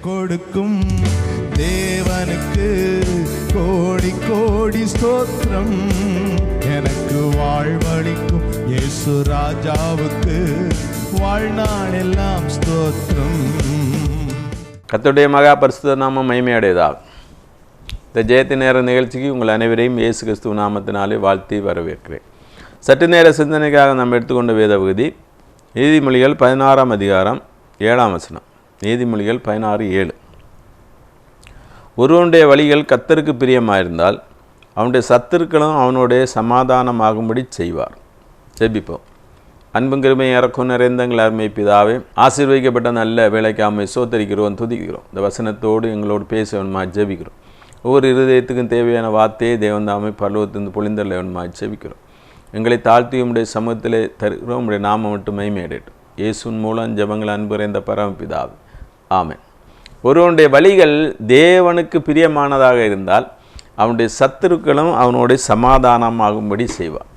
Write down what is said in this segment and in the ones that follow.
கொடுக்கும் தேவனுக்கு கோடி கோடி ஸ்தோத்திரம். எனக்கு வாழ்வளிக்கும் இயேசு ராஜாவுக்கு வாழ்நாள் எல்லாம் ஸ்தோத்திரம். கர்த்தருடைய மகா பரிசுத்த நாமம் மகிமையடையதாக. இந்த ஜெயத்தின் நேர நிகழ்ச்சிக்கு உங்கள் அனைவரையும் இயேசு கிறிஸ்துவ நாமத்தினாலே வாழ்த்தி வரவேற்கிறேன். சற்று நேர சிந்தனைக்காக நாம் எடுத்துக்கொண்ட வேத பகுதி நீதிமொழிகள் 16ஆம் அதிகாரம் 7ஆம் வசனம். நீதிமொழிகள் 16:7. ஒருவனுடைய வழிகள் கர்த்தருக்கு பிரியமாயிருந்தால் அவனுடைய சத்துருக்களும் அவனுடைய சமாதானமாகும்படி செய்வார். ஜெபிப்போம். அன்பும் கிருபை இறக்கம் நிறைந்தங்கள் அருமை பிதாவே, ஆசீர்வதிக்கப்பட்ட நல்ல வேலைக்காமை சோத்தரிக்கிறோம், துதிக்கிறோம். இந்த வசனத்தோடு எங்களோடு பேசவனுமா ஜெபிக்கிறோம். ஒவ்வொரு இருதயத்துக்கும் தேவையான வார்த்தையை தேவந்தாமை பரலோகத்திலிருந்து பொழிந்தள்ளவனுமா ஜெபிக்கிறோம். எங்களை தாழ்த்தி உம்முடைய சமூகத்திலே தருகிறோம். உம்முடைய நாமம் மட்டும் மகிமையடையட்டும். இயேசுவின் மூலம் ஜெபங்கள் அன்பு நிறைந்த பரமபிதாவே, ஆமென். ஒருவனுடைய வழிகள் தேவனுக்கு பிரியமானதாக இருந்தால் அவனுடைய சத்துருக்களும் அவனுடைய சமாதானமாகும்படி செய்வார்.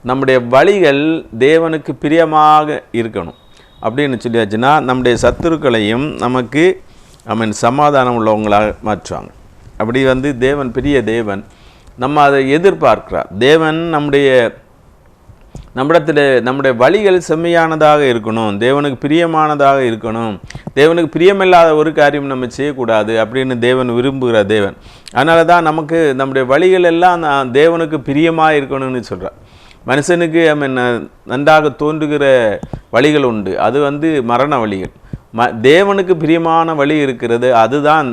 நம்முடைய வழிகள் தேவனுக்கு பிரியமாக இருக்கணும் அப்படின்னு சொல்லியாச்சுன்னா நம்முடைய சத்துருக்களையும் நமக்கு சமாதானம் உள்ளவங்களாக மாற்றுவாங்க. அப்படி தேவன் பெரிய தேவன், நம்ம அதை எதிர்பார்க்கிறார். தேவன் நம்முடைய வழிகள் செம்மையானதாக இருக்கணும், தேவனுக்கு பிரியமானதாக இருக்கணும். தேவனுக்கு பிரியமில்லாத ஒரு காரியம் நம்ம செய்யக்கூடாது அப்படின்னு தேவன் விரும்புகிற தேவன். அதனால தான் நமக்கு நம்முடைய வழிகள் எல்லாம் தேவனுக்கு பிரியமாக இருக்கணும்னு சொல்கிறார். மனுஷனுக்கு நன்றாக தோன்றுகிற வழிகள் உண்டு, அது மரண வழிகள். தேவனுக்கு பிரியமான வழி இருக்கிறது, அதுதான்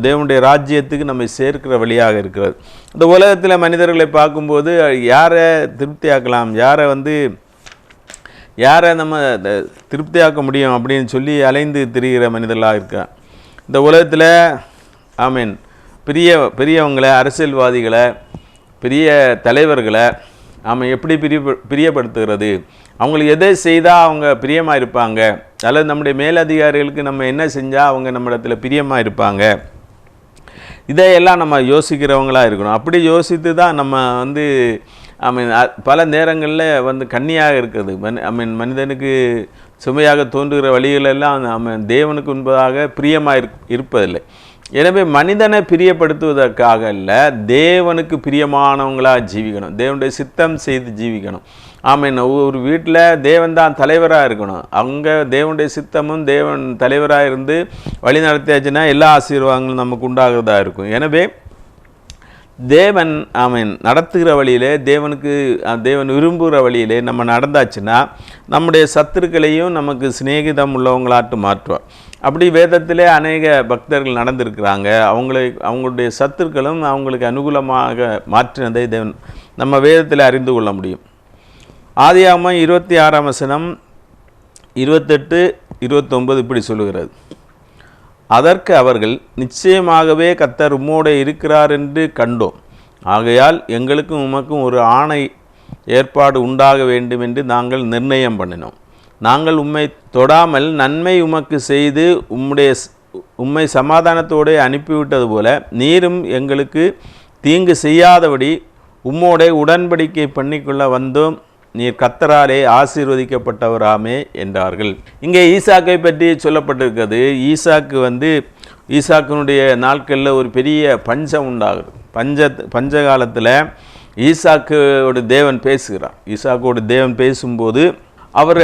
தேவனுடைய ராஜ்யத்துக்கு நம்மை சேர்க்கிற வழியாக இருக்கிறது. இந்த உலகத்தில் மனிதர்களை பார்க்கும்போது யாரை திருப்தியாக்கலாம், யாரை நம்ம திருப்தியாக்க முடியும் அப்படின்னு சொல்லி அலைந்து திரிகிற மனிதர்களாக இருக்கார் இந்த உலகத்தில். பெரியவங்களை, அரசியல்வாதிகளை, பெரிய தலைவர்களை எப்படி பிரியப்படுத்துகிறது, அவங்களுக்கு எதை செய்தால் அவங்க பிரியமாக இருப்பாங்க, அல்லது நம்முடைய மேலதிகாரிகளுக்கு நம்ம என்ன செஞ்சால் அவங்க நம்மிடத்தில் பிரியமாக இருப்பாங்க, இதையெல்லாம் நம்ம யோசிக்கிறவங்களாக இருக்கணும். அப்படி யோசித்து தான் நம்ம பல நேரங்களில் கண்ணியாக இருக்கிறது. மனிதனுக்கு சுமையாக தோன்றுகிற வழிகளெல்லாம் தேவனுக்கு முன்பதாக பிரியமாக இருப்பதில்லை. எனவே மனிதனை பிரியப்படுத்துவதற்காக அல்ல, தேவனுக்கு பிரியமானவங்களாக ஜீவிக்கணும், தேவனுடைய சித்தம் செய்து ஜீவிக்கணும். ஒரு வீட்டில் தேவன் தான் தலைவராக இருக்கணும். அங்கே தேவனுடைய சித்தமும் தேவன் தலைவராக இருந்து வழி நடத்தியாச்சுன்னா எல்லா ஆசீர்வாதங்களும் நமக்கு உண்டாகிறதா இருக்கும். எனவே தேவன் நடத்துகிற வழியிலே, தேவன் விரும்புகிற வழியிலே நம்ம நடந்தாச்சுன்னா நம்முடைய சத்துருக்களையும் நமக்கு சிநேகிதம் உள்ளவங்களாட்டு மாற்றுவார். அப்படி வேதத்திலே அநேக பக்தர்கள் நடந்திருக்கிறாங்க. அவங்களுடைய சத்துருக்களும் அவங்களுக்கு அனுகூலமாக மாற்றினதை தேவன் நம்ம வேதத்தில் அறிந்து கொள்ள முடியும். ஆதியாகமம் 26ஆம் வசனம் 28-29 இப்படி சொல்லுகிறது. அதற்கு அவர்கள், நிச்சயமாகவே கர்த்தர் உம்மோடு இருக்கிறார் என்று கண்டோம். ஆகையால் எங்களுக்கும் உமக்கும் ஒரு ஆணை ஏற்பாடு உண்டாக வேண்டும் என்று நாங்கள் நிர்ணயம் பண்ணினோம். நாங்கள் உம்மை தொடாமல் நன்மை உமக்கு செய்து உம்மை சமாதானத்தோடு அனுப்பிவிட்டது போல நீரும் எங்களுக்கு தீங்கு செய்யாதபடி உம்மோட உடன்படிக்கை பண்ணிக்கொள்ள வந்தோம். நீர் கர்த்தராலே ஆசீர்வதிக்கப்பட்டவராமே என்றார்கள். இங்கே ஈசாக்கை பற்றி சொல்லப்பட்டிருக்கிறது. ஈசாக்கினுடைய நாட்களில் ஒரு பெரிய பஞ்சம் உண்டாகுது. பஞ்ச காலத்தில் ஈசாக்கோடு தேவன் பேசுகிறார். ஈசாக்கோடு தேவன் பேசும்போது அவர்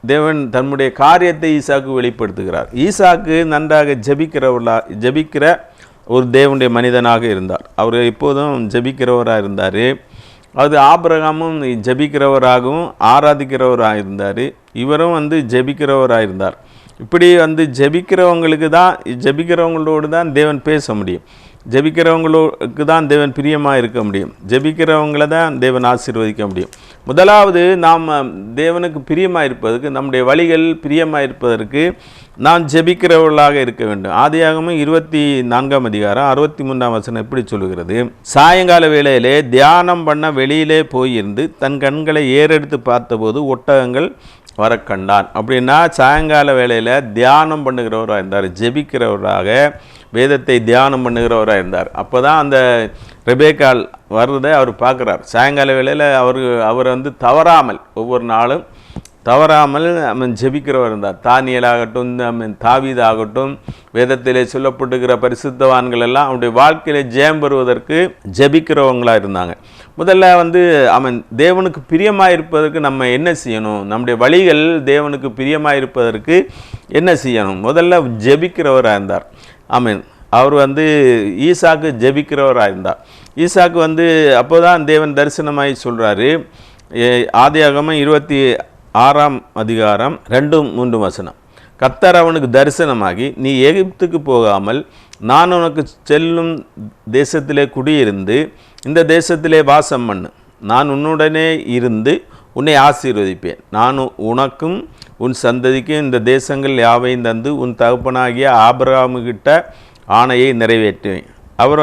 தேவன் தன்னுடைய காரியத்தை ஈசாக்கு வெளிப்படுத்துகிறார். ஈசாக்கு நன்றாக ஜெபிக்கிற ஒரு தேவனுடைய மனிதனாக இருந்தார். அவர் எப்போதும் ஜெபிக்கிறவராக இருந்தார். அது ஆபிரகாமும் ஜெபிக்கிறவராகவும் ஆராதிக்கிறவராக இருந்தார். இவரும் ஜெபிக்கிறவராக இருந்தார். இப்படி ஜெபிக்கிறவங்களோடு தான் தேவன் பேச முடியும். ஜெபிக்கிறவங்களுக்கு தான் தேவன் பிரியமாக இருக்க முடியும். ஜெபிக்கிறவங்கள தான் தேவன் ஆசீர்வதிக்க முடியும். முதலாவது நாம் தேவனுக்கு பிரியமாக இருப்பதற்கு, நம்முடைய வழிகள் பிரியமாக இருப்பதற்கு நாம் ஜெபிக்கிறவர்களாக இருக்க வேண்டும். ஆதியாகமம் 24ஆம் அதிகாரம் 63ஆம் வசனம் எப்படி சொல்லுகிறது? சாயங்கால வேளையிலே தியானம் பண்ண வெளியிலே போயிருந்து தன் கண்களை ஏறெடுத்து பார்த்தபோது ஒட்டகங்கள் வர கண்டான். அப்படின்னா சாயங்கால வேளையில் தியானம் பண்ணுகிறவராக இருந்தார், ஜெபிக்கிறவராக வேதத்தை தியானம் பண்ணுகிறவராக இருந்தார். அப்போ தான் அந்த ரெபேக்கால் வர்றதை அவர் பார்க்குறார். சாயங்கால வேளையில் அவர் தவறாமல் ஒவ்வொரு நாளும் தவறாமல் அவன் ஜெபிக்கிறவர் இருந்தார். தானியேலாகட்டும், தாவீதாகட்டும், வேதத்திலே சொல்லப்பட்டுகிற பரிசுத்தவான்கள் எல்லாம் அவனுடைய வாழ்க்கையில ஜெயம் பெறுவதற்கு ஜெபிக்கிறவங்களாக இருந்தாங்க. முதல்ல அவன் தேவனுக்கு பிரியமாக இருப்பதற்கு நம்ம என்ன செய்யணும், நம்முடைய வழிகள் தேவனுக்கு பிரியமாக இருப்பதற்கு என்ன செய்யணும்? முதல்ல ஜெபிக்கிறவராக இருந்தார். ஆமென். அவர் ஈசாக்கு ஜெபிக்கிறவராக இருந்தார். ஈசாக்கு அப்போ தான் தேவன் தரிசனமாகி சொல்கிறாரு. ஆதியாகமம் 26ஆம் அதிகாரம் 2-3 கர்த்தர் அவனுக்கு தரிசனமாகி, நீ எகிப்துக்கு போகாமல் நான் உனக்கு செல்லும் தேசத்திலே குடியிருந்து இந்த தேசத்திலே வாசம் பண்ணு. நான் உன்னுடனே இருந்து உன்னை ஆசீர்வதிப்பேன். நான் உனக்கும் உன் சந்ததிக்கும் இந்த தேசங்கள் யாவையும் தந்து உன் தகப்பனாகிய ஆபிரகாமுகிட்ட ஆணையை நிறைவேற்றுவேன். அவர்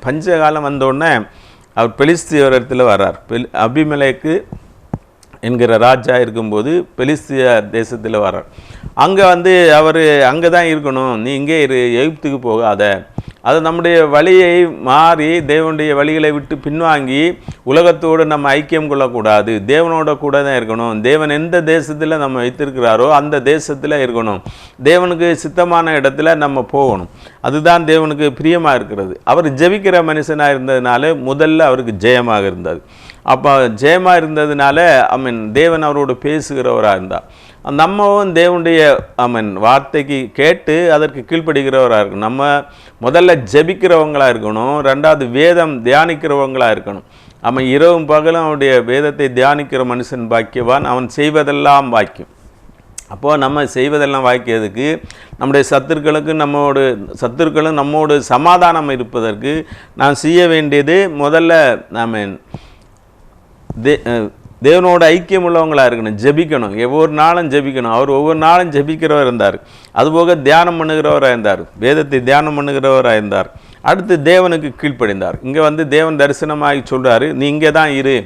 பஞ்சகாலம் வந்தோடனே அவர் பெலிஸ்தியரிடத்தில் வர்றார். அபிமெலேக்கு என்கிற ராஜா இருக்கும்போது பெலிஸ்திய தேசத்தில் வர்றார். அங்கே அவர் அங்கே தான் இருக்கணும், நீ இங்கே இரு, எகிப்துக்கு போகாத. அது நம்முடைய வழியை மாறி தேவனுடைய வழிகளை விட்டு பின்வாங்கி உலகத்தோடு நம்ம ஐக்கியம் கொள்ளக்கூடாது, தேவனோட கூட தான் இருக்கணும். தேவன் எந்த தேசத்தில் நம்ம வைத்திருக்கிறாரோ அந்த தேசத்தில் இருக்கணும். தேவனுக்கு சித்தமான இடத்துல நம்ம போகணும். அதுதான் தேவனுக்கு பிரியமாக இருக்கிறது. அவர் ஜெபிக்கிற மனுஷனாக இருந்ததுனால முதல்ல அவருக்கு ஜெயமாக இருந்தது. அப்போ ஜெயமாக இருந்ததுனால தேவன் அவரோடு பேசுகிறவராக இருந்தார். நம்மவும் தேவனுடைய வார்த்தைக்கு கேட்டு அதற்கு கீழ்ப்படுகிறவராக இருக்கணும். நம்ம முதல்ல ஜெபிக்கிறவங்களாக இருக்கணும். ரெண்டாவது வேதம் தியானிக்கிறவங்களாக இருக்கணும். இரவும் பகலும் அவனுடைய வேதத்தை தியானிக்கிற மனுஷன் பாக்கியவான், அவன் செய்வதெல்லாம் பாக்கியம். அப்போது நம்ம செய்வதெல்லாம் வாய்க்கிறதுக்கு நம்முடைய சத்துருக்களும் நம்மோடு சமாதானம் இருப்பதற்கு நாம் செய்ய வேண்டியது முதல்ல தேவனோட ஐக்கியம் உள்ளவங்களாக இருக்கணும், ஜெபிக்கணும், ஒவ்வொரு நாளும் ஜெபிக்கணும். அவர் ஒவ்வொரு நாளும் ஜெபிக்கிறவர் இருந்தார். அதுபோக தியானம் பண்ணுகிறவராக இருந்தார், வேதத்தை தியானம் பண்ணுகிறவராக இருந்தார். அடுத்து தேவனுக்கு கீழ்ப்படிந்தார். இங்கே தேவன் தரிசனமாகி சொல்கிறாரு, நீ இங்கே தான் இரு,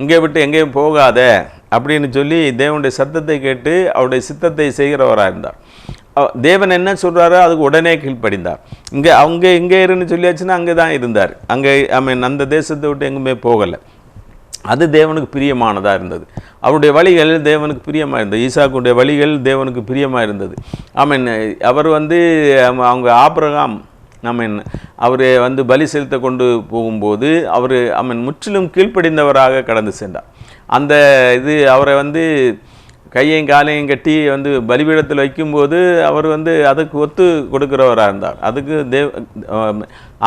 இங்கே விட்டு எங்கேயும் போகாத அப்படின்னு சொல்லி தேவனுடைய சத்தத்தை கேட்டு அவருடைய சித்தத்தை செய்கிறவராக இருந்தார். தேவன் என்ன சொல்கிறாரோ அதுக்கு உடனே கீழ்ப்படிந்தார். இங்கே இருன்னு சொல்லியாச்சுன்னா அங்கே தான் இருந்தார். அங்கே அந்த தேசத்தை விட்டு எங்குமே போகலை. அது தேவனுக்கு பிரியமானதாக இருந்தது. அவருடைய வழிகள் தேவனுக்கு பிரியமாக இருந்தது. ஈசாக்குடைய வழிகள் தேவனுக்கு பிரியமாக இருந்தது. அவர் அவங்க ஆபிரகாம் அவர் பலி செலுத்த கொண்டு போகும்போது அவர் முற்றிலும் கீழ்ப்படிந்தவராக கடந்து சென்றார். அந்த அவரை கையையும் காலையும் கட்டி பலிபீடத்தில் வைக்கும்போது அவர் அதுக்கு ஒத்து கொடுக்கிறவராக இருந்தார். அதுக்கு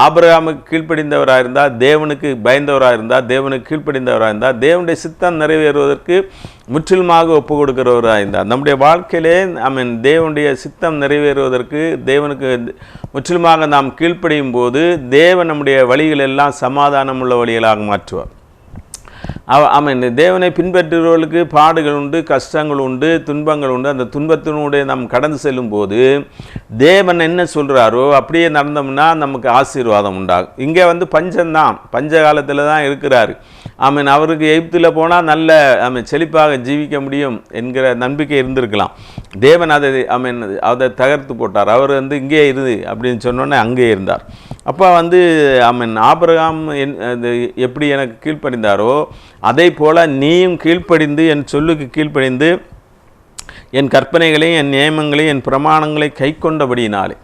ஆபிரகாமுக்கு கீழ்ப்படிந்தவராக இருந்தார், தேவனுக்கு பயந்தவராக இருந்தார், தேவனுக்கு கீழ்ப்படிந்தவராக இருந்தார், தேவனுடைய சித்தம் நிறைவேறுவதற்கு முற்றிலுமாக ஒப்பு கொடுக்கிறவராக இருந்தார். நம்முடைய வாழ்க்கையிலே தேவனுடைய சித்தம் நிறைவேறுவதற்கு தேவனுக்கு முற்றிலுமாக நாம் கீழ்ப்படியும் போது தேவன் நம்முடைய வழிகளெல்லாம் சமாதானம் உள்ள வழிகளாக மாற்றுவார். தேவனை பின்பற்றுகிறவர்களுக்கு பாடுகள் உண்டு, கஷ்டங்கள் உண்டு, துன்பங்கள் உண்டு. அந்த துன்பத்தினுடைய நாம் கடந்து செல்லும் போது தேவன் என்ன சொல்கிறாரோ அப்படியே நடந்தோம்னா நமக்கு ஆசீர்வாதம் உண்டாகும். இங்கே பஞ்சம்தான், பஞ்ச காலத்தில் தான் இருக்கிறார். அவருக்கு எகிப்தில் போனால் நல்ல செழிப்பாக ஜீவிக்க முடியும் என்கிற நம்பிக்கை இருந்திருக்கலாம். தேவன் அதை தகர்த்து போட்டார். அவர் இங்கே இருந்து அப்படின்னு சொன்னோன்னே அங்கே இருந்தார். அப்போ ஆபிரகாம் எப்படி எனக்கு கீழ்ப்படிந்தாரோ அதே போல் நீயும் கீழ்ப்படிந்து என் சொல்லுக்கு கீழ்ப்படிந்து என் கற்பனைகளையும் என் நியமங்களையும் என் பிரமாணங்களை கை கொண்டபடியினாலே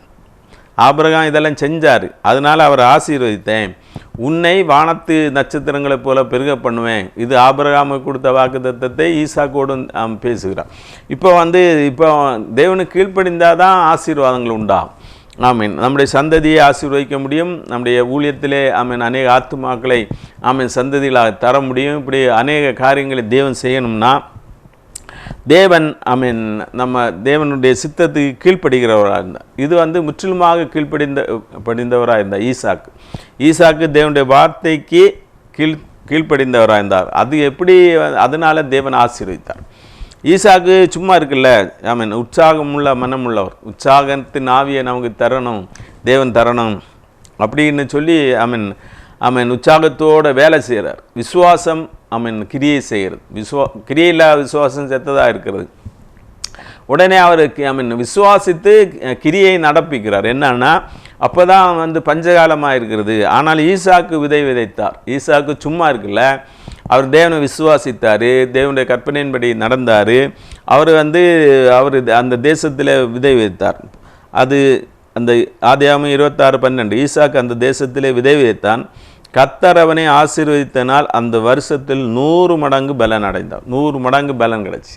ஆபிரகாம் இதெல்லாம் செஞ்சார். அதனால் அவர் ஆசீர்வதித்தேன். உன்னை வானத்து நட்சத்திரங்களைப் போல பெருக பண்ணுவேன். இது ஆபிரகாமுக்கு கொடுத்த வாக்குத்தத்தத்தை ஈசாக்கோடு பேசுகிறார். இப்போ தேவனுக்கு கீழ்ப்படிந்தால் தான் ஆசீர்வாதங்கள் உண்டாகும். நம்முடைய சந்ததியை ஆசீர்வதிக்க முடியும். நம்முடைய ஊழியத்திலே அநேக ஆத்துமாக்களை சந்ததிகளாக தர முடியும். இப்படி அநேக காரியங்களை தேவன் செய்யணும்னா தேவன் நம்ம தேவனுடைய சித்தத்துக்கு கீழ்ப்படுகிறவராக இருந்தார். இது முற்றிலுமாக படிந்தவராக இருந்தார் ஈசாக்கு தேவனுடைய வார்த்தைக்கு கீழ்ப்படிந்தவராக இருந்தார். அது எப்படி, அதனால தேவன் ஆசீர்வதித்தார். ஈசாக்கு சும்மா இருக்குல்ல, உற்சாகமுள்ள மனமுள்ளவர், உற்சாகத்தின் ஆவியை நமக்கு தரணும், தேவன் தரணும் அப்படின்னு சொல்லி உற்சாகத்தோடு வேலை செய்கிறார். விசுவாசம் கிரியை செய்கிறது. கிரியை இல்லாத விசுவாசம் செத்ததாக இருக்கிறது. உடனே அவர் விசுவாசித்து கிரியை நடப்பிக்கிறார். என்னன்னா அப்போ தான் பஞ்சகாலமாக இருக்கிறது. ஆனால் ஈசாக்கு விதை விதைத்தார். ஈசாக்கு சும்மா இருக்குல்ல, அவர் தேவனை விசுவாசித்தார், தேவனுடைய கற்பனையின்படி நடந்தார். அவர் அந்த தேசத்தில் விதை விதைத்தார். அது அந்த ஆதியாகமம் 26:12 ஈசாக்கு அந்த தேசத்திலே விதை விதைத்தான். கர்த்தர் அவனை ஆசீர்வதித்தனால் அந்த வருஷத்தில் 100 மடங்கு பலன் அடைந்தார். 100 மடங்கு பலன் கிடச்சி.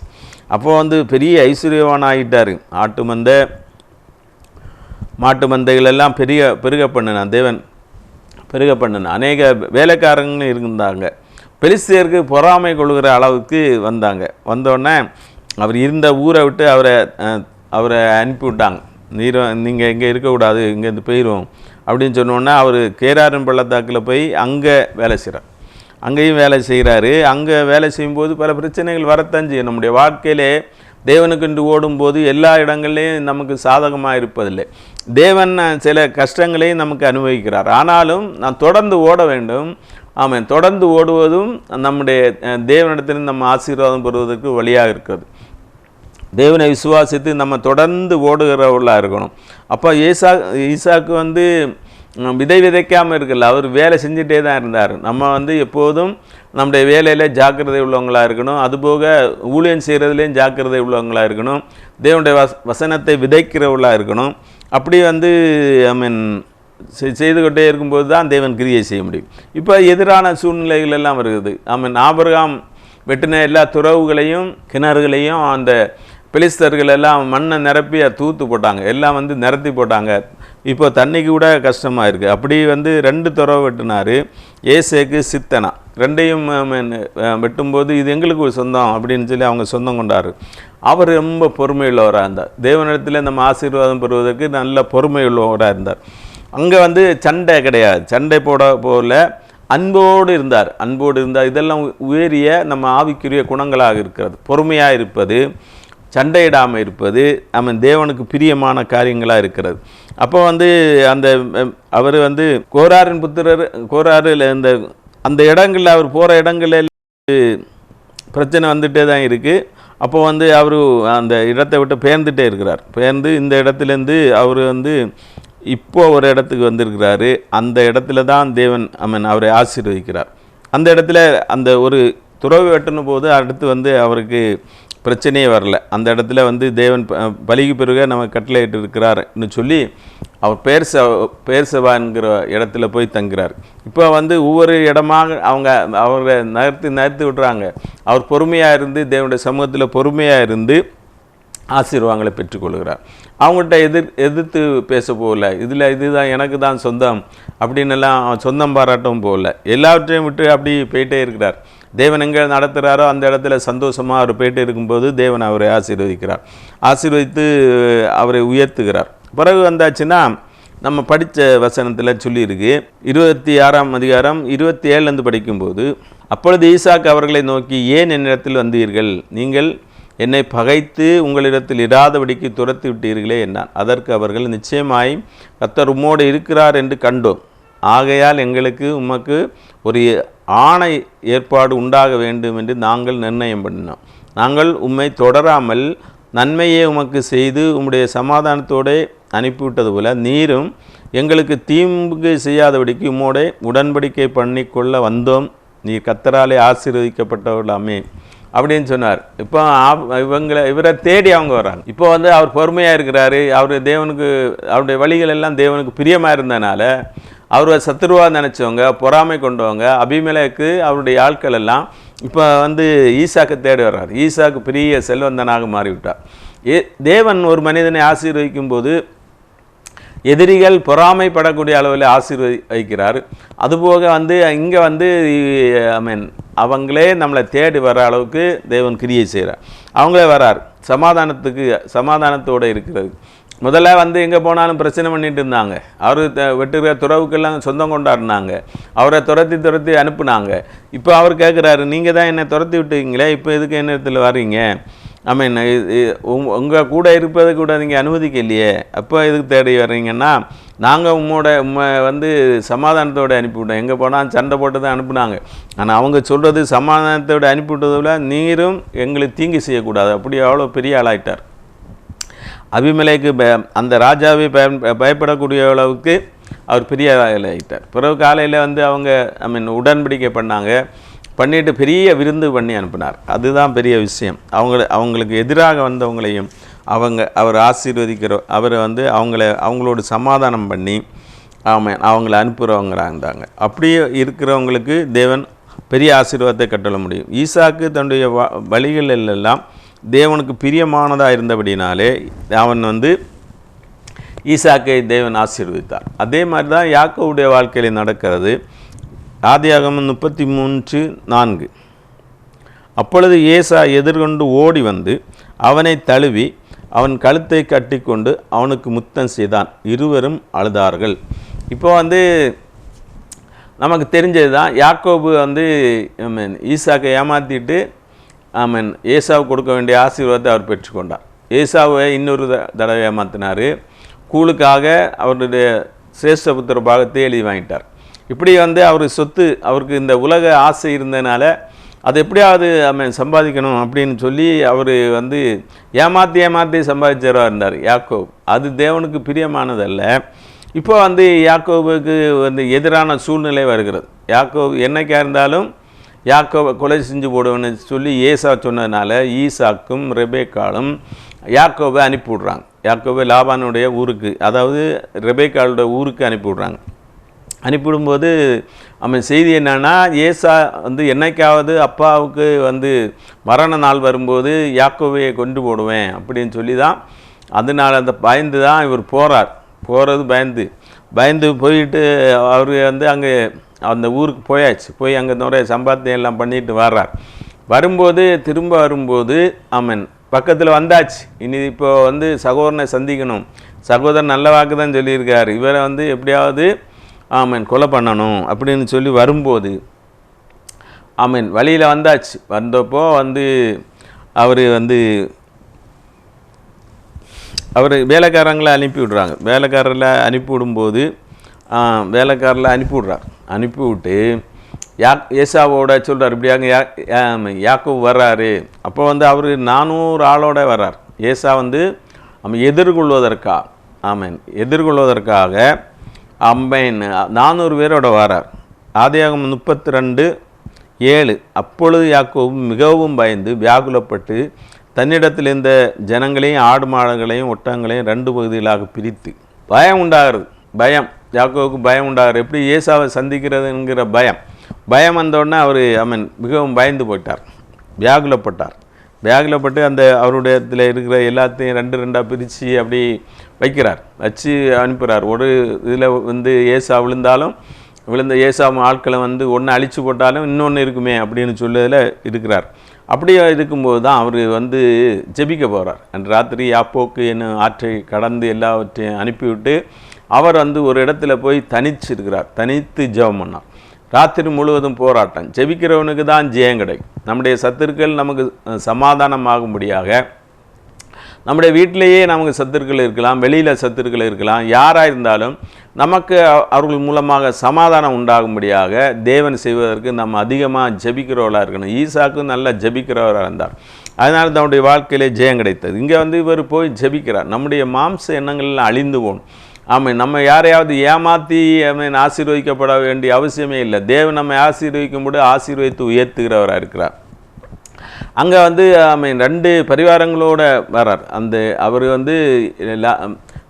அப்போ பெரிய ஐஸ்வர்யவான் ஆகிட்டார். மாட்டு மந்தைகளெல்லாம் பெருக பண்ணினான், தேவன் பெருக பண்ணினான். அநேக வேலைக்காரங்களும் இருந்தாங்க. பெலிஸ்தியருக்கு பொறாமை கொள்கிற அளவுக்கு வந்தோடனே அவர் இருந்த ஊரை விட்டு அவரை அனுப்பிவிட்டாங்க. நீங்கள் இங்கே இருக்கக்கூடாது, இங்கேருந்து போயிடுவோம் அப்படின்னு சொன்னோன்னே அவர் கேராரின் பள்ளத்தாக்கில் போய் அங்கே வேலை செய்கிறார். அங்கேயும் வேலை செய்கிறாரு. அங்கே வேலை செய்யும்போது பல பிரச்சனைகள் வரத்தான் செய்யும். நம்முடைய வாழ்க்கையிலே தேவனுக்கென்று ஓடும்போது எல்லா இடங்கள்லேயும் நமக்கு சாதகமாக இருப்பதில்லை. தேவன் சில கஷ்டங்களையும் நமக்கு அனுபவிக்கிறார். ஆனாலும் நான் தொடர்ந்து ஓட வேண்டும். ஆமாம், தொடர்ந்து ஓடுவதும் நம்முடைய தேவனிடத்திலிருந்து நம்ம ஆசீர்வாதம் பெறுவதற்கு வழியாக இருக்கிறது. தேவனை விசுவாசித்து நம்ம தொடர்ந்து ஓடுகிறவர்களாக இருக்கணும். அப்போ ஈசாக்கு விதை விதைக்காமல் இருக்கல, அவர் வேலை செஞ்சுட்டே தான் இருந்தார். நம்ம எப்போதும் நம்முடைய வேலையில் ஜாக்கிரதை உள்ளவங்களாக இருக்கணும். அதுபோக ஊழியம் செய்கிறதுலேயும் ஜாக்கிரதை உள்ளவங்களாக இருக்கணும். தேவனுடைய வசனத்தை விதைக்கிறவர்களாக இருக்கணும். அப்படி செய்துகிட்டே இருக்கும்போது தான் தேவன் கிரியை செய்ய முடியும். இப்போ எதிரான சூழ்நிலைகள் எல்லாம் வருகிறது. ஆபிரகாம் வெட்டின எல்லா துறவுகளையும் கிணறுகளையும் அந்த பெலிஸ்தர்கள் எல்லாம் மண்ணை நிரப்பி தூத்து போட்டாங்க, எல்லாம் நிரத்தி போட்டாங்க. இப்போ தண்ணிக்கு கூட கஷ்டமாக இருக்குது. அப்படி 2 துறவு வெட்டினார், ஏசேக்கு சித்தனா. ரெண்டையும் வெட்டும்போது இது எங்களுக்கு சொந்தம் அப்படின்னு சொல்லி அவங்க சொந்தம் கொண்டார். அவர் ரொம்ப பொறுமையுள்ளவராக இருந்தார். தேவனிடத்தில் நம்ம ஆசீர்வாதம் பெறுவதற்கு நல்ல பொறுமையுள்ளவராக இருந்தார். அங்கே சண்டை கிடையாது, சண்டை போல அன்போடு இருந்தார். இதெல்லாம் உயரிய நம்ம ஆவிக்குரிய குணங்களாக இருக்கிறது. பொறுமையாக இருப்பது, சண்டையிடாமல் இருப்பது, தேவனுக்கு பிரியமான காரியங்களாக இருக்கிறது. அப்போ அவர் கோராரின் புத்திரர், கோராரில் அந்த இடங்களில் அவர் போகிற இடங்களில் பிரச்சனை வந்துகிட்டே தான் இருக்குது. அப்போ அவர் அந்த இடத்தை விட்டு பெயர்ந்துட்டே இருக்கிறார். பெயர்ந்து இந்த இடத்துலேருந்து அவர் இப்போ ஒரு இடத்துக்கு வந்திருக்கிறாரு. அந்த இடத்துல தான் தேவன் அவரை ஆசீர்வதிக்கிறார். அந்த இடத்துல அந்த ஒரு துறவு வெட்டின போது அடுத்து அவருக்கு பிரச்சனையே வரல. அந்த இடத்துல தேவன் பலிக்கு பிறகு நம்ம கட்டளையிட்டு இருக்கிறார்னு சொல்லி அவர் பேர்சபாங்கிற இடத்துல போய் தங்குறார். இப்போ ஒவ்வொரு இடமாக அவரை நகர்த்தி விட்டுறாங்க. அவர் பொறுமையாக இருந்து தேவனுடைய சமூகத்தில் பொறுமையாக இருந்து ஆசீர்வாதங்களை பெற்றுக்கொள்கிறார். அவங்கள்ட்ட எதிர்த்து பேச போகல, இதுதான் எனக்கு தான் சொந்தம் அப்படின்னுலாம் சொந்தம் பாராட்டவும் போகல. எல்லாவற்றையும் விட்டு அப்படி போயிட்டே இருக்கிறார். தேவன் எங்கே நடத்துகிறாரோ அந்த இடத்துல சந்தோஷமாக அவர் போயிட்டு இருக்கும்போது தேவன் அவரை ஆசீர்வதித்து அவரை உயர்த்துகிறார். பிறகு வந்தாச்சுன்னா நம்ம படித்த வசனத்தில் சொல்லியிருக்கு, 26ஆம் அதிகாரம் 27 படிக்கும்போது, அப்பொழுது ஈசாக்கு அவர்களை நோக்கி, ஏன் என்னிடத்தில் வந்தீர்கள்? நீங்கள் என்னை பகைத்து உங்களிடத்தில் இராதபடிக்கு துரத்தி விட்டீர்களே என்றான். அதற்கு அவர்கள், நிச்சயமாய் கர்த்தர் உம்மோடு இருக்கிறார் என்று கண்டோம். ஆகையால் எங்களுக்கு உமக்கு ஒரு ஆணை ஏற்பாடு உண்டாக வேண்டும் என்று நாங்கள் நிர்ணயம் பண்ணினோம். நாங்கள் உம்மை தொடராமல் நன்மையே உமக்கு செய்து உம்முடைய சமாதானத்தோடு அனுப்பிவிட்டது போல நீரும் எங்களுக்கு தீங்கு செய்யாதபடிக்கு உம்மோட உடன்படிக்கை பண்ணி கொள்ள வந்தோம். நீர் கர்த்தராலே ஆசீர்வதிக்கப்பட்டவர்களாமே அப்படின்னு சொன்னார். இப்போ இவரை தேடி அவங்க வர்றாங்க. இப்போ அவர் பொறுமையாக இருக்கிறாரு. அவருடைய வழிகள் எல்லாம் தேவனுக்கு பிரியமாக இருந்தனால அவரை சத்துருவாக நினச்சவங்க, பொறாமை கொண்டவங்க, அபிமெலேக்கு அவருடைய ஆட்கள் எல்லாம் இப்போ ஈசாக்கு தேடி வர்றார். ஈசாக்கு பெரிய செல்வந்தனாக மாறிவிட்டார். தேவன் ஒரு மனிதனை ஆசீர்வதிக்கும் போது எதிரிகள் பொறாமைப்படக்கூடிய அளவில் ஆசீர்வதிக்கிறார். அதுபோக இங்கே அவங்களே நம்மளை தேடி வர அளவுக்கு தேவன் கிரியை செய்கிறார். அவங்களே வரார் சமாதானத்தோடு இருக்கிறது. முதல்ல எங்கே போனாலும் பிரச்சனை பண்ணிட்டு இருந்தாங்க. அவர் வெட்டுகிற துறவுக்கெல்லாம் சொந்தம் கொண்டாடினாங்க. அவரை துரத்தி அனுப்புனாங்க. இப்போ அவர் கேட்குறாரு, நீங்கள் தான் என்னை துரத்தி விட்டுங்களே, இப்போ எதுக்கு என்ன இடத்துல வர்றீங்க? உங்கள் கூட இருப்பதை கூட நீங்கள் அனுமதிக்கலையே, அப்போ எதுக்கு தேடி வர்றீங்கன்னா, நாங்கள் உம்மை சமாதானத்தோடு அனுப்பிவிட்டோம். எங்கே போனால் சண்டை போட்டு தான் அனுப்புனாங்க. ஆனால் அவங்க சொல்கிறது சமாதானத்தோடு அனுப்பிவிட்டதில் நீரும் எங்களுக்கு தீங்கு செய்யக்கூடாது. அப்படி அவ்வளோ பெரிய ஆளாயிட்டார். அபிமெலேக்கு அந்த ராஜாவை பயப்படக்கூடிய அளவுக்கு அவர் பெரிய ஆளாயிட்டார். பிறகு காலையில் அவங்க உடன்படிக்கை பண்ணாங்க. பண்ணிட்டு பெரிய விருந்து பண்ணி அனுப்பினார். அதுதான் பெரிய விஷயம். அவங்களுக்கு எதிராக வந்தவங்களையும் அவர் அவரை வந்து அவங்களோட சமாதானம் பண்ணி அவங்கள அனுப்புகிறவங்களாக இருந்தாங்க. அப்படியே இருக்கிறவங்களுக்கு தேவன் பெரிய ஆசீர்வாதத்தை கட்டள முடியும். ஈசாக்கு தன்னுடைய வழிகள் எல்லாம் தேவனுக்கு பிரியமானதாக இருந்தபடினாலே அவன் வந்து ஈசாக்கை தேவன் ஆசீர்வதித்தார். அதே மாதிரி தான் யாக்கோவுடைய வாழ்க்கையில் நடக்கிறது. ஆதியாகமம் 33:4. அப்பொழுது ஏசா எதிர்கொண்டு ஓடி வந்து அவனை தழுவி அவன் கழுத்தை கட்டிக்கொண்டு அவனுக்கு முத்தம் செய்தான். இருவரும் அழுதார்கள். இப்போ வந்து நமக்கு தெரிஞ்சது தான், யாக்கோபு வந்து ஈசாக்கை ஏமாற்றிட்டு ஏசாவுக்கு கொடுக்க வேண்டிய ஆசீர்வாதத்தை அவர் பெற்றுக்கொண்டார். ஏசாவை இன்னொரு தடவை ஏமாற்றினார். கூழுக்காக அவருடைய சிரேஷ்ட புத்திர பாகத்தை எழுதி வாங்கிட்டார். இப்படி வந்து அவர் சொத்து, அவருக்கு இந்த உலக ஆசை இருந்ததுனால அது எப்படியாவது சம்பாதிக்கணும் அப்படின்னு சொல்லி அவர் வந்து ஏமாற்றி சம்பாதிச்சவராக இருந்தார் யாக்கோபு. அது தேவனுக்கு பிரியமானதல்ல. இப்போ வந்து யாக்கோபுக்கு வந்து எதிரான சூழ்நிலை வருகிறது. யாக்கோபு என்னைக்கா இருந்தாலும் யாக்கோபை கொலை செஞ்சு போடுவேன்னு சொல்லி ஏசா சொன்னதுனால ஈசாக்கும் ரெபேக்காலும் யாக்கோபை அனுப்பிவிட்றாங்க. யாக்கோபை லாபானுடைய ஊருக்கு, அதாவது ரெபேக்காளுடைய ஊருக்கு அனுப்பிவிட்றாங்க. அனுப்பிவிடும்போது செய்தி என்னன்னா, ஏசா வந்து என்னைக்காவது அப்பாவுக்கு வந்து மரண நாள் வரும்போது யாக்கோபையை கொண்டு போடுவேன் அப்படின்னு சொல்லி தான், அதனால் அந்த பயந்து தான் இவர் போகிறது பயந்து போயிட்டு அவர் வந்து அங்கே அந்த ஊருக்கு போயாச்சு. போய் அங்கே நிறைய சம்பாத்தியம் எல்லாம் பண்ணிட்டு வரும்போது திரும்ப வரும்போது பக்கத்தில் வந்தாச்சு. இனி இப்போ வந்து சகோதரனை சந்திக்கணும். சகோதரன் நல்ல வாக்கு தான் சொல்லியிருக்கார், இவரை வந்து எப்படியாவது கொலை பண்ணணும் அப்படின்னு சொல்லி வரும்போது வழியில் வந்தாச்சு. வந்தப்போ வந்து அவர் வேலைக்காரங்களை அனுப்பிவிடுறாங்க. அனுப்பிவிடும்போது அனுப்பிவிட்டு ஏசாவோட சொல்கிறார், இப்படியாங்க யாக்கோபு வர்றாரு. அப்போ வந்து அவர் 400 ஆளோட வர்றார். ஏசா வந்து எதிர்கொள்வதற்காக 400 பேரோட வர்றார். ஆதியாகமம் 32:7. அப்பொழுது யாக்கோபு மிகவும் பயந்து வியாகுலப்பட்டு தன்னிடத்தில் இருந்த ஜனங்களையும் ஆடு மாடுகளையும் ஒட்டங்களையும் 2 பகுதிகளாக பிரித்து, பயம் உண்டாகிறது. யாக்கோவுக்கு பயம் உண்டாகிறது. எப்படி ஏசாவை சந்திக்கிறதுங்கிற பயம் வந்தோடனே அவர் மிகவும் பயந்து போயிட்டார், வியாகுலப்பட்டு அந்த அவருடைய இதில் இருக்கிற எல்லாத்தையும் 2 பிரித்து அப்படி வச்சு அனுப்புகிறார். ஒரு இதில் வந்து ஏசா விழுந்த ஏசா ஆட்களை வந்து ஒன்று அழிச்சு போட்டாலும் இன்னொன்று இருக்குமே அப்படின்னு சொல்லதில் இருக்கிறார். அப்படியே இருக்கும்போது தான் அவர் வந்து ஜெபிக்க போகிறார். அன்று ராத்திரி யாப்போக்கு என்னும் ஆற்றை கடந்து எல்லாவற்றையும் அனுப்பிவிட்டு அவர் வந்து ஒரு இடத்துல போய் தனித்து ஜெபம் பண்ணார். ராத்திரி முழுவதும் போராட்டம். ஜெபிக்கிறவனுக்கு தான் ஜெயம் கிடைக்கும். நம்முடைய சத்துருக்கள் நமக்கு சமாதானமாகும்படியாக, நம்முடைய வீட்டிலேயே நமக்கு சத்துருக்கள் இருக்கலாம், வெளியில் சத்துருக்கள் இருக்கலாம், யாராக இருந்தாலும் நமக்கு அவர்கள் மூலமாக சமாதானம் உண்டாகும்படியாக தேவன் செய்வதற்கு நம்ம அதிகமாக ஜெபிக்கிறவர்களாக இருக்கணும். ஈசாக்கும் நல்லா ஜெபிக்கிறவராக இருந்தார். அதனால் தன்னுடைய வாழ்க்கையிலே ஜெயம் கிடைத்தது. இங்கே வந்து இவர் போய் ஜெபிக்கிறார். நம்முடைய மாம்ச எண்ணங்கள்லாம் அழிந்து போகணும். நம்ம யாரையாவது ஏமாற்றி ஆசீர்வதிக்கப்பட வேண்டிய அவசியமே இல்லை. தேவன் நம்மை ஆசீர்வதிக்கும்போது ஆசீர்வதித்து உயர்த்துகிறவராக இருக்கிறார். அங்கே வந்து 2 பரிவாரங்களோடு வரார். அவர் வந்து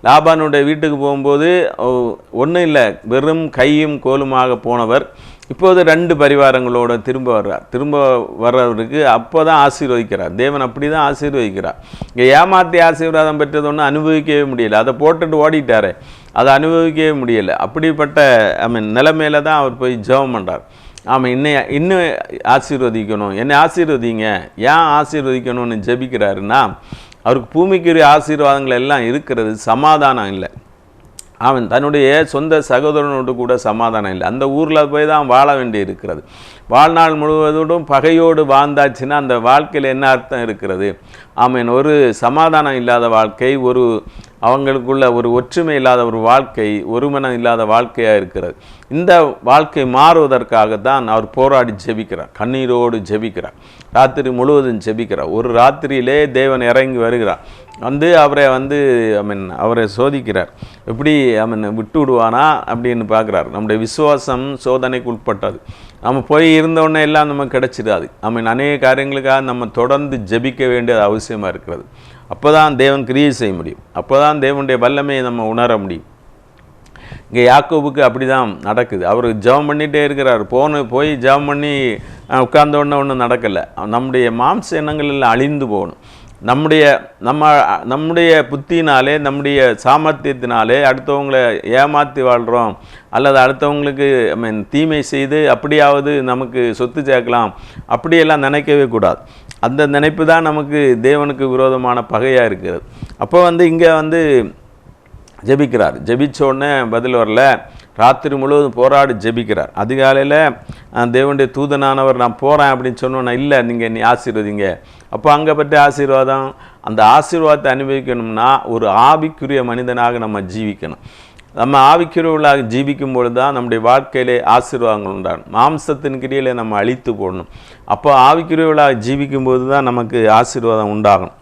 லாபானுடைய வீட்டுக்கு போகும்போது ஒன்றும் இல்லை, வெறும் கையும் கோலுமாக போனவர் இப்போது 2 பரிவாரங்களோடு திரும்ப வர்றவருக்கு அப்போ தான் ஆசீர்வதிக்கிறார். தேவன் அப்படி தான் ஆசீர்வதிக்கிறார். இங்கே ஏமாற்றி ஆசீர்வாதம் பெற்றது ஒன்றும் அனுபவிக்கவே முடியலை. அதை போட்டுட்டு ஓடிட்டார், அதை அனுபவிக்கவே முடியலை. அப்படிப்பட்ட நிலைமையில தான் அவர் போய் ஜெபம் பண்ணுறார். இன்னும் ஆசீர்வதிக்கணும், என்னை ஆசீர்வதிங்க, ஏன் ஆசீர்வதிக்கணும்னு ஜெபிக்கிறாருன்னா, அவருக்கு பூமிக்குரிய ஆசீர்வாதங்கள் எல்லாம் இருக்கிறது, சமாதானம் இல்லை. தன்னுடைய சொந்த சகோதரனோடு கூட சமாதானம் இல்லை. அந்த ஊரில் போய் தான் வாழ வேண்டி இருக்கிறது. வாழ்நாள் முழுவதோடும் பகையோடு வாழ்ந்தாச்சுன்னா அந்த வாழ்க்கையில் என்ன அர்த்தம் இருக்கிறது? ஒரு சமாதானம் இல்லாத வாழ்க்கை, அவங்களுக்குள்ள ஒரு ஒற்றுமை இல்லாத ஒரு வாழ்க்கை, ஒருமனம் இல்லாத வாழ்க்கையாக இருக்கிறது. இந்த வாழ்க்கை மாறுவதற்காகத்தான் அவர் போராடி ஜெபிக்கிறார், கண்ணீரோடு ஜெபிக்கிறார், ராத்திரி முழுவதும் ஜெபிக்கிறார். ஒரு ராத்திரியிலே தேவன் இறங்கி வருகிறார், அவரை சோதிக்கிறார். எப்படி விட்டு விடுவானா அப்படின்னு பார்க்குறார். நம்முடைய விசுவாசம் சோதனைக்கு உட்பட்டது. நம்ம போய் இருந்தோடனே எல்லாம் நமக்கு கிடைச்சிடாது. அநேக காரியங்களுக்காக நம்ம தொடர்ந்து ஜெபிக்க வேண்டியது அவசியமாக இருக்கிறது. அப்போ தான் தேவன் கிரியை செய்ய முடியும். அப்போ தான் தேவனுடைய வல்லமையை நம்ம உணர முடியும். இங்கே யாக்கோபுக்கு அப்படி தான் நடக்குது. அவர் ஜெபம் பண்ணிகிட்டே இருக்கிறார். போய் ஜெபம் பண்ணி உட்கார்ந்தோடனே ஒன்றும் நடக்கலை. நம்முடைய மாம்ச எண்ணங்கள் எல்லாம் அழிந்து போகணும். நம்முடைய புத்தினாலே, நம்முடைய சாமர்த்தியத்தினாலே அடுத்தவங்களை ஏமாற்றி வாழ்கிறோம், அல்லது அடுத்தவங்களுக்கு தீமை செய்து அப்படியாவது நமக்கு சொத்து சேர்க்கலாம், அப்படியெல்லாம் நினைக்கவே கூடாது. அந்த நினைப்பு தான் நமக்கு தேவனுக்கு விரோதமான பகையாக இருக்கிறது. அப்போ இங்கே ஜெபிக்கிறார். ஜெபிச்சோடனே பதில் வரல. ராத்திரி முழுவதும் போராடி ஜெபிக்கிறார். அதிகாலையில் தேவனுடைய தூதனானவர் நான் போகிறேன் அப்படின்னு சொன்னோன்னா, இல்லை நீங்கள் நீ ஆசீர்வதிங்க. அப்போ அங்கே பற்றி ஆசீர்வாதம், அந்த ஆசீர்வாதத்தை அனுபவிக்கணும்னா ஒரு ஆவிக்குரிய மனிதனாக நம்ம ஜீவிக்கணும். நம்ம ஆவிக்குரியவர்களாக ஜீவிக்கும் பொழுது தான் நம்முடைய வாழ்க்கையிலே ஆசீர்வாதங்கள் உண்டாகும். மாம்சத்தின் கிரியிலே நம்ம அழித்து போடணும். அப்போ ஆவிக்குரியவர்களாக ஜீவிக்கும்போது தான் நமக்கு ஆசீர்வாதம் உண்டாகும்.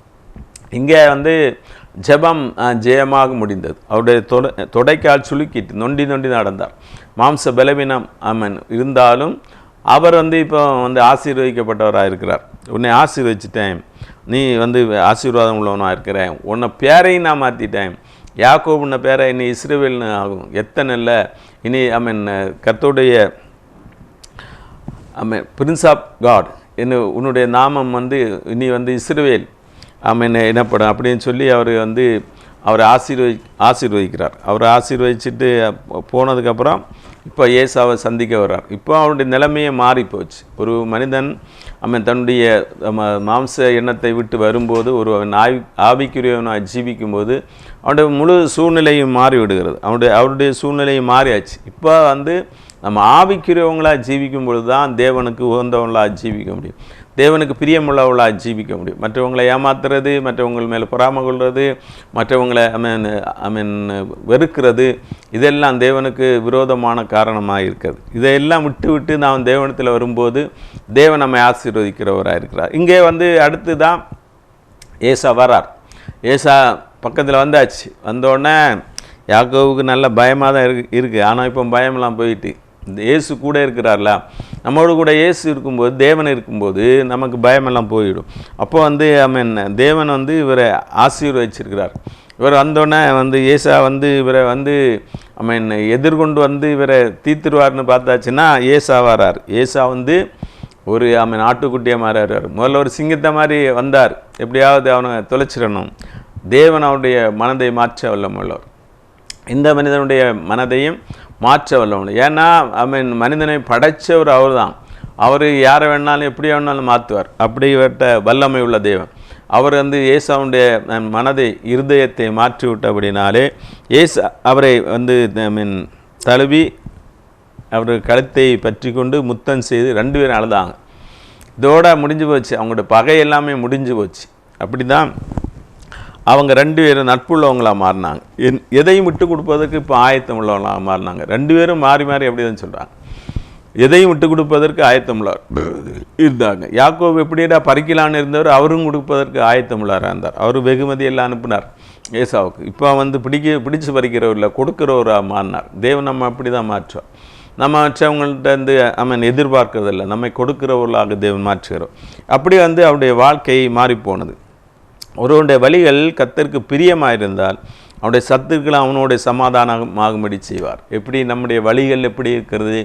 இங்கே ஜெபம் ஜெயமாக முடிந்தது. அவருடைய தொடைக்கால் சுளுக்கிட்டு நொண்டி நடந்தார். மாம்ச பலவீனம் இருந்தாலும் அவர் இப்போ ஆசீர்வதிக்கப்பட்டவராக இருக்கிறார். உன்னை ஆசீர்வதிச்சிட்டேன், நீ ஆசீர்வாதம் உள்ளவனாக இருக்கிறேன், உன்னை பேரையும் நான் மாற்றிட்டேன். யாக்கோபு உன்னை பேரை இனி இஸ்ரவேல்னு ஆகும். எத்தனை இல்லை இனி கர்த்தருடைய பிரின்ஸ் ஆஃப் காட் உன்னுடைய நாமம் இனி இஸ்ரவேல் என்னப்படும் அப்படின்னு சொல்லி அவர் ஆசீர்வதிக்கிறார். அவர் ஆசீர்வதிச்சுட்டு போனதுக்கப்புறம் இப்போ ஏசாவை சந்திக்க வர்றார். இப்போ அவருடைய நிலைமையே மாறி போச்சு. ஒரு மனிதன் தன்னுடைய மாம்ச எண்ணத்தை விட்டு வரும்போது, அவன் ஆவிக்குரியவனாக ஜீவிக்கும்போது அவனுடைய முழு சூழ்நிலையும் மாறிவிடுகிறது. அவருடைய சூழ்நிலையும் மாறியாச்சு. இப்போ நம்ம ஆவிக்குரியவங்களாக ஜீவிக்கும் பொழுது தான் தேவனுக்கு உகந்தவங்களாக ஜீவிக்க முடியும், தேவனுக்கு பிரியமுள்ளவர்களாக ஜீவிக்க முடியும். மற்றவங்களை ஏமாத்துறது, மற்றவங்கள் மேலே பொறாமை கொள்வது, மற்றவங்களை வெறுக்கிறது, இதெல்லாம் தேவனுக்கு விரோதமான காரணமாக இருக்கிறது. இதையெல்லாம் விட்டு நாம் தேவனத்தில் வரும்போது தேவன் நம்மை ஆசீர்வதிக்கிறவராக இருக்கிறார். இங்கே அடுத்து தான் ஏசா வரார். ஏசா பக்கத்தில் வந்தாச்சு. வந்தோடனே யாக்கோவுக்கு நல்ல பயமாக தான் இருக்குது. ஆனால் இப்போ பயமெல்லாம் போயிட்டு இந்த இயேசு கூட இருக்கிறார்ல, நம்மளோட கூட இயேசு இருக்கும்போது, தேவன் இருக்கும்போது நமக்கு பயமெல்லாம் போயிடும். அப்போ தேவன் இவரை ஆசீர்வதிச்சிருக்கிறார். இவர் வந்தோடனே ஏசா இவரை எதிர்கொண்டு இவரை தீர்த்துருவார்னு பார்த்தாச்சுன்னா ஏசா வரார். ஏசா ஒரு ஆட்டுக்குட்டியாக மாறார். முதல்ல ஒரு சிங்கத்தை மாதிரி வந்தார், எப்படியாவது அவனை தொலைச்சிடணும். தேவன் அவருடைய மனதை மாற்ற வல்லமுள்ளவர். இந்த மனிதனுடைய மனதையும் மாற்ற வல்லவன். ஏன்னா மனிதனை படைத்தவர் அவர் தான். அவர் யாரை வேணாலும் எப்படி வேணாலும் மாற்றுவார். அப்படிப்பட்ட வல்லமை உள்ள தேவன். அவர் ஏசாவுடைய மனதை, இருதயத்தை மாற்றி விட்டபடினாலே ஏசா அவரை தழுவி அவர் கழுத்தை பற்றி கொண்டு முத்தம் செய்து 2 பேரும் அழுதாங்க. இதோட முடிஞ்சு போச்சு. அவங்களோட பகை எல்லாமே முடிஞ்சு போச்சு. அப்படி தான் அவங்க 2 பேரும் நட்புள்ளவங்களாக மாறினாங்க. எதையும் விட்டு கொடுப்பதற்கு இப்போ ஆயத்தம் உள்ளவங்களாக மாறினாங்க. 2 பேரும் மாறி அப்படி தான் சொல்கிறாங்க. எதையும் விட்டு கொடுப்பதற்கு ஆயத்தம் உள்ளவர் இருந்தாங்க. யாக்கோபு எப்படிடா பறிக்கலான்னு இருந்தவர், அவரும் கொடுப்பதற்கு ஆயத்தம் உள்ளவராக இருந்தார். அவர் வெகுமதி எல்லாம் அனுப்பினார் ஏசாவுக்கு. இப்போ பிடிச்சு பறிக்கிறவரில் கொடுக்குறவராக மாறினார். தேவன் நம்ம அப்படி தான் மாற்றுவார். நம்ம மற்றவங்கள்ட்ட எதிர்பார்க்கறதில்லை, நம்மை கொடுக்குறவர்களாக தேவன் மாற்றுகிறோம். அப்படி அவருடைய வாழ்க்கை மாறிப்போனது. ஒருவனுடைய வழிகள் கர்த்தருக்கு பிரியமாக இருந்தால் அவனுடைய சத்துக்களை அவனுடைய சமாதானமாகும்படி செய்வார். எப்படி நம்முடைய வழிகள் எப்படி இருக்கிறது,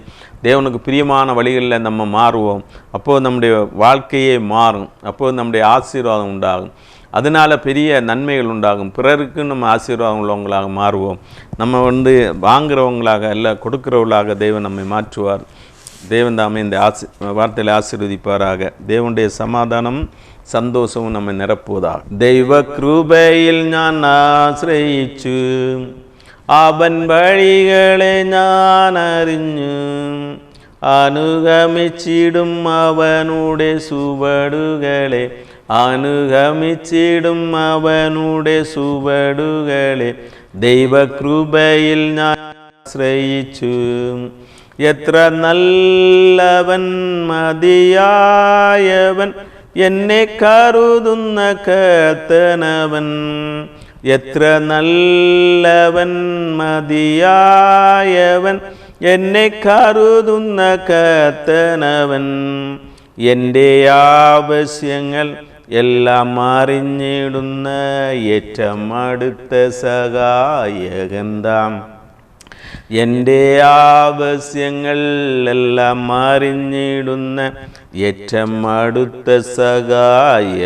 தேவனுக்கு பிரியமான வழிகளில் நம்ம மாறுவோம், அப்போது நம்முடைய வாழ்க்கையே மாறும், அப்போது நம்முடைய ஆசீர்வாதம் உண்டாகும், அதனால் பெரிய நன்மைகள் உண்டாகும், பிறருக்கு நம்ம ஆசீர்வாதம் உள்ளவங்களாக மாறுவோம். நம்ம வாங்குறவங்களாக இல்லை கொடுக்குறவர்களாக தேவன் நம்மை மாற்றுவார். தேவன் தாமே இந்த வார்த்தையில் ஆசீர்வதிப்பாராக. தேவனுடைய சமாதானம் സന്തോഷവും നമ്മെ നിറപ്പുവதாக. ദൈവകൃപയിൽ ഞാൻ ആശ്രയിച്ചു, അവൻ വഴികളെ ഞാൻ അറിഞ്ഞു, അനുഗമിച്ചിടും അവനുടെ സുവടുകളെ, അനുഗമിച്ചിടും അവനുടെ സുവടുകളെ. ദൈവകൃപയിൽ ഞാൻ ആശ്രയിച്ചു. എത്ര നല്ലവൻ മതിയായവൻ, എന്നെ കരുതുന്ന കർത്തനവൻ. എത്ര നല്ലവൻ മതിയായവൻ, എന്നെ കരുതുന്ന കർത്തനവൻ. എൻ്റെ ആവശ്യങ്ങൾ എല്ലാം അറിഞ്ഞിടുന്ന ഏറ്റവും അടുത്ത സഹായകന്താം. എൻ്റെ ആവശ്യങ്ങൾ എല്ലാം അറിഞ്ഞിടുന്ന ഏറ്റവും അടുത്ത സഹായകന്താൻ.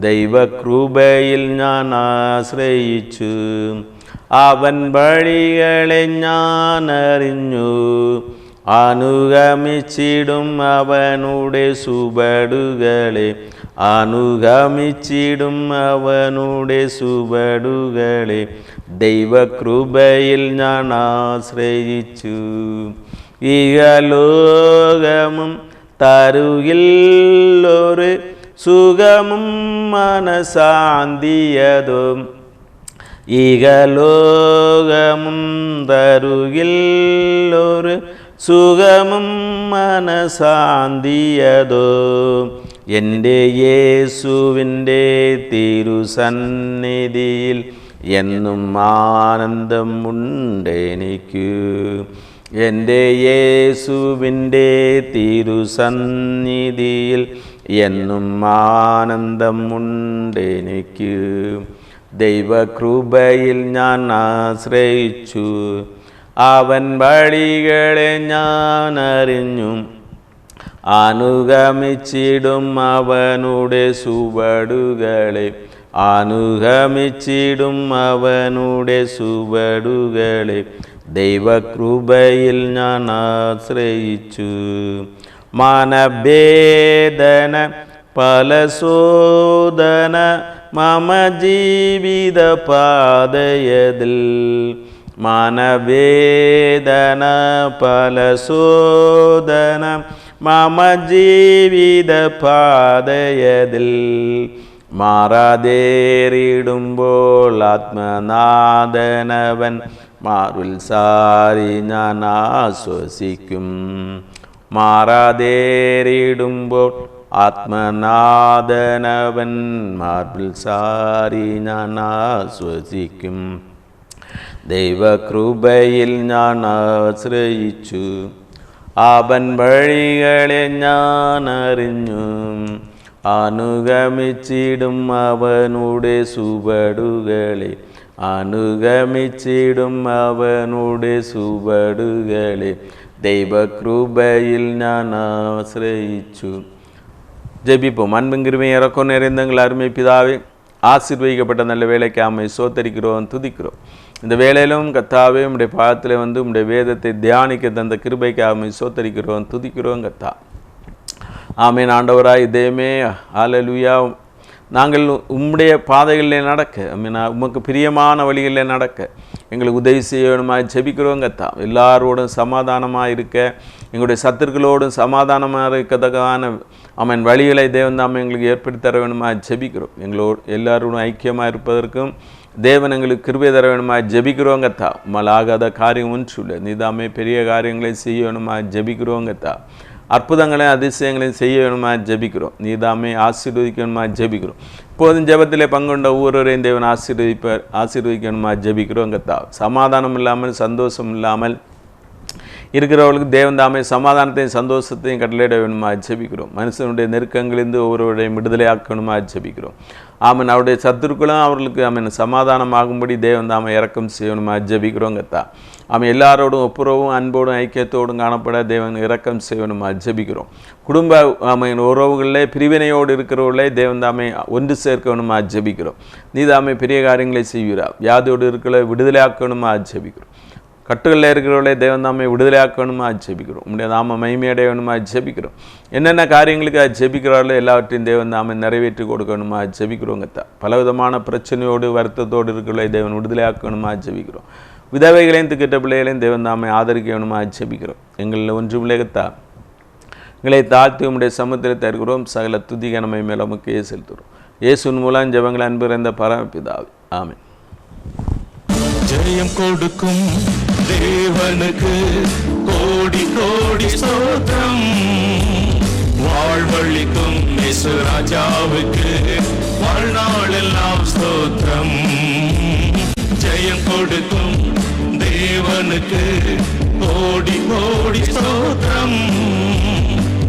ദൈവകൃപയിൽ ഞാൻ ആശ്രയിച്ചു, അവൻ വഴികളെ ഞാൻ അറിഞ്ഞു. അനുഗമിച്ചിടും അവനുടെ സുവടുകളെ, അനുഗമിച്ചിടും അവനുടെ സുവടുകളെ. ദൈവകൃപയിൽ ഞാൻ ആശ്രയിച്ചു. ഇഹലോകമും തരുകില്ലൊരു സുഖമും മനസാന്തിയതും, ഇഹലോകമും തരുകില്ലൊരു സുഖമും മനസാന്തിയതും. എൻ്റെ യേശുവിൻ്റെ തിരുസന്നിധിയിൽ എന്നും ആനന്ദം ഉണ്ടെനിക്ക്. എൻ്റെ യേശുവിൻ്റെ തിരുസന്നിധിയിൽ എന്നും ആനന്ദം ഉണ്ടെനിക്ക്. ദൈവകൃപയിൽ ഞാൻ ആശ്രയിച്ചു, അവൻ വഴികളെ ഞാൻ അറിഞ്ഞു. അനുഗമിച്ചിടും അവനുടെ സുവടുകളെ, അനുഗമിച്ചിടും അവനുടെ സുവടുകളെ. ദൈവകൃപയിൽ ഞാൻ ആശ്രയിച്ചു. മനഭേദന പല ശോധന മമ ജീവിത പാതയതിൽ. മനവേദന പല ശോധന മമ ജീവിത പാതയതിൽ. മാറാതേറിടുമ്പോൾ ആത്മനാഥനവൻ മാറുൽ സാരി ഞാൻ ആശ്വസിക്കും. മാറാതേറിടുമ്പോൾ ആത്മനാഥനവൻ മാർബിൾ സാരി ഞാൻ ആശ്വസിക്കും. ദൈവകൃപയിൽ ഞാൻ ആശ്രയിച്ചു, അവൻ വഴികളെ ഞാൻ അറിഞ്ഞു. അനുഗമിച്ചിടും അവനുടെ സുവടുകളെ, അനുഗമിച്ചിടും അവനുടെ സുവടുകളെ. ദൈവകൃപയിൽ ഞാൻ ആശ്രയിച്ചു. ஜெபிப்போம். அன்பின் கிருபை இறக்கம் நிறைந்த எங்கள் அருமை பிதாவே, ஆசீர்வதிக்கப்பட்ட நல்ல வேலைக்கு ஆமை சோத்தரிக்கிறோம், துதிக்கிறோம். இந்த வேலையிலும் கத்தாவே உம்முடைய பாதத்தில் வந்து உம்முடைய வேதத்தை தியானிக்க தந்த கிருபைக்கு ஆமை சோத்தரிக்கிறோம், துதிக்கிறோம் கத்தா. ஆமேன். ஆண்டவராய் இதயமே ஹல்லேலூயா. நாங்கள் உம்முடைய பாதைகளிலே நடக்க, உமக்கு பிரியமான வழிகளிலே நடக்க எங்களுக்கு உதவி செய்யணுமா ஜெபிக்கிறோம் கத்தா. எல்லாரோடும் சமாதானமாக இருக்க, எங்களுடைய சத்துருக்களோடும் சமாதானமாக இருக்கத்தக்கான அவன் வழிகளை தேவன் தாமே எங்களுக்கு ஏற்படுத்தி தர வேணுமா ஜெபிக்கிறோம். எங்களோடு எல்லாரோடும் ஐக்கியமாக இருப்பதற்கும் தேவன் எங்களுக்கு கிருபை தர வேணுமா ஜெபிக்கிறோம் கத்தா. உம்மாலாகாத காரியம் ஒன்றும் இல்லை. நீதாமே பெரிய காரியங்களை செய்ய வேணுமா ஜெபிக்கிறோம் கத்தா. அற்புதங்களையும் அதிசயங்களையும் செய்ய வேணுமா ஜெபிக்கிறோம். நீதாமே ஆசீர்வதிக்கணுமா ஜெபிக்கிறோம். இப்போதும் ஜெபத்திலே பங்குண்ட ஒவ்வொருவரையும் தேவன் ஆசீர்வதிக்கணுமா ஜெபிக்கிறோம் கத்தா. சமாதானம் இல்லாமல் சந்தோஷம் இல்லாமல் இருக்கிறவர்களுக்கு தேவன் தாமே சமாதானத்தையும் சந்தோஷத்தையும் கட்டளையிட வேணுமா ஜெபிக்கிறோம். மனுஷனுடைய நெருக்கங்களிலிருந்து ஒவ்வொருவரையும் விடுதலையாக்கணுமா ஜெபிக்கிறோம். ஆமன். அவருடைய சத்துருக்களும் அவர்களுக்கு ஆமன் சமாதானமாகும்படி தேவன் தாமே இரக்கம் செய்யணுமா ஜெபிக்கிறோம் கத்தா. ஆமாம். எல்லாரோடும் ஒப்புரவும் அன்போடும் ஐக்கியத்தோடும் காணப்பட தேவன் இரக்கம் செய்யணுமா ஜெபிக்கிறோம். குடும்ப ஆமன் உறவுகளிலே பிரிவினையோடு இருக்கிறவர்களே தேவன் தாமே ஒன்று சேர்க்கணுமா ஜெபிக்கிறோம். நீ தாமே பெரிய காரியங்களை செய்வீரா. வியாதியோடு இருக்கிற விடுதலையாக்கணுமா ஜெபிக்கிறோம். கட்டுகளில் இருக்கிறவர்களே தேவன் தாமே விடுதலையாக்கணுமா ஜெபிக்கிறோம். உங்களுடைய நாம மகிமையடையணுமா ஜெபிக்கிறோம். என்னென்ன காரியங்களுக்கு ஜெபிக்கிறார்களோ எல்லாவற்றையும் தேவன் தாமே நிறைவேற்றி கொடுக்கணுமா ஜெபிக்கிறோங்க. பலவிதமான பிரச்சனையோடு வருத்தத்தோடு இருக்கிறவர்களே தேவன் விடுதலையாக்கணுமா ஜெபிக்கிறோம். விதவைகளையும் திக்கிட்ட பிள்ளைகளையும் தேவன் தாமே ஆதரிக்கணுமா ஜெபிக்கிறோம். எங்களில் ஒன்று பிள்ளைகத்தா எங்களை தாழ்த்தி உம்முடைய சமூகத்தில் தருகிறோம். சகல துதி கனமை மேல் உமக்கு செலுத்துகிறோம். இயேசுவின் மூலம் ஜெபங்களை அன்பு நிறைந்த பரமபிதாவே, ஆமென். ஜெயம் கொடுக்கும் தேவனுக்கு கோடி கோடி ஸ்தோத்திரம். வாழ்வழிக்கும் இயேசு ராஜாவுக்கு வாழ்நாளெல்லாம் ஸ்தோத்திரம். ஜெயம் கொடுக்கும் தேவனுக்கு தேவனுக்கு கோடி கோடி ஸ்தோத்திரம்.